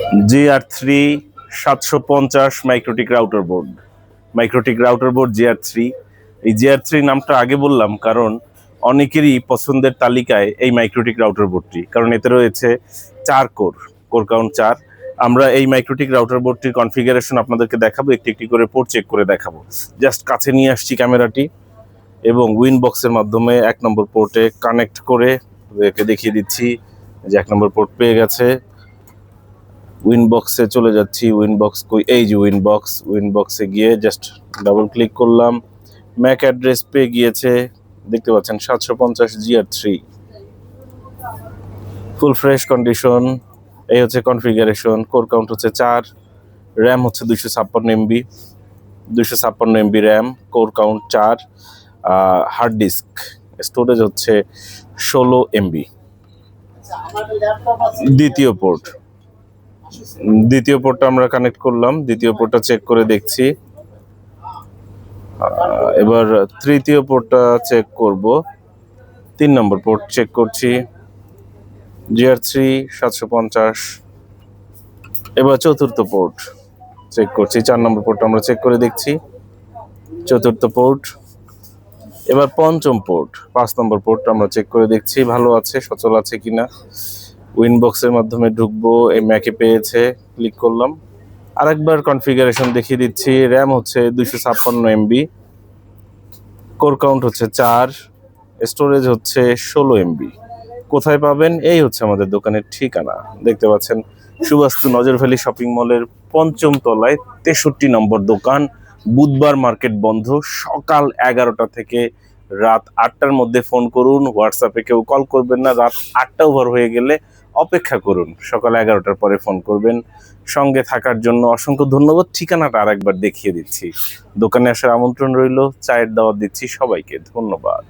GR3 750 MikroTik router board. GR3। এই GR3 নামটা আগে বললাম কারণ অনেকেরই পছন্দের তালিকায় এই মাইক্রোটিক রাউটার বোর্ডটি, কারণ এতে রয়েছে 4 কোর কাউন্ট 4। আমরা এই মাইক্রোটিক রাউটার বোর্ডটির কনফিগারেশন আপনাদেরকে দেখাবো, একটি একটি করে পোর্ট চেক করে দেখাবো। জাস্ট কাছে নিয়ে আসছি ক্যামেরাটি এবং উইনবক্সের মাধ্যমে 1 নম্বর পোর্টে কানেক্ট করে দেখিয়ে দিচ্ছি যে 1 নম্বর পোর্ট পেয়ে গেছে। উইনবক্সে চলে যাচ্ছি। উইনবক্স কই? এই যে উইনবক্সে গিয়ে জাস্ট ডাবল ক্লিক করলাম। ম্যাক অ্যাড্রেস পেয়ে গিয়েছে, দেখতে পাচ্ছেন 750 GR3, ফুল ফ্রেশ কন্ডিশন। এই হচ্ছে কনফিগারেশন। কোর কাউন্ট হচ্ছে 4, র্যাম হচ্ছে 256 MB RAM, core count 4, hard disk storage হচ্ছে 16 MB। দ্বিতীয় পোর্টটা আমরা কানেক্ট করলাম, দ্বিতীয় পোর্টটা চেক করে দেখছি। এবার তৃতীয় পোর্টটা চেক করব। 3 নম্বর পোর্ট চেক করছি, GR3 750। এবার চতুর্থ পোর্ট চেক করছি। 4 নম্বর পোর্ট আমরা চেক করে দেখছি, চতুর্থ পোর্ট। এবার পঞ্চম পোর্ট, 5 নম্বর পোর্ট আমরা চেক করে দেখছি ভালো আছে, সচল আছে কিনা। উইনবক্সের মাধ্যমে ঢুকবো, এই ম্যাকে পেয়েছে, ক্লিক করলাম। আরেকবার কনফিগারেশন দেখিয়ে দিচ্ছি। র্যাম হচ্ছে 256 MB, কোর কাউন্ট হচ্ছে 4, স্টোরেজ হচ্ছে 16 MB। কোথায় পাবেন? এই হচ্ছে আমাদের দোকানের ঠিকানা, দেখতে পাচ্ছেন সুবাস্তু নজরভ্যালি শপিং মলের 5ম তলায় 63 নম্বর দোকান। বুধবার মার্কেট বন্ধ, সকাল 11টা থেকে রাত 8টার মধ্যে ফোন করুন। হোয়াটসঅ্যাপে কেউ কল করবেন না, রাত 8টা ওভার হয়ে গেলে অপেক্ষা করুন, সকাল 11টার পরে ফোন করবেন। সঙ্গে থাকার জন্য অসংখ্য ধন্যবাদ। ঠিকানাটা আরেকবার দেখিয়ে দিচ্ছি। দোকানে আসার আমন্ত্রণ রইল, চায়ের দাওয়াত দিচ্ছি সবাইকে। ধন্যবাদ।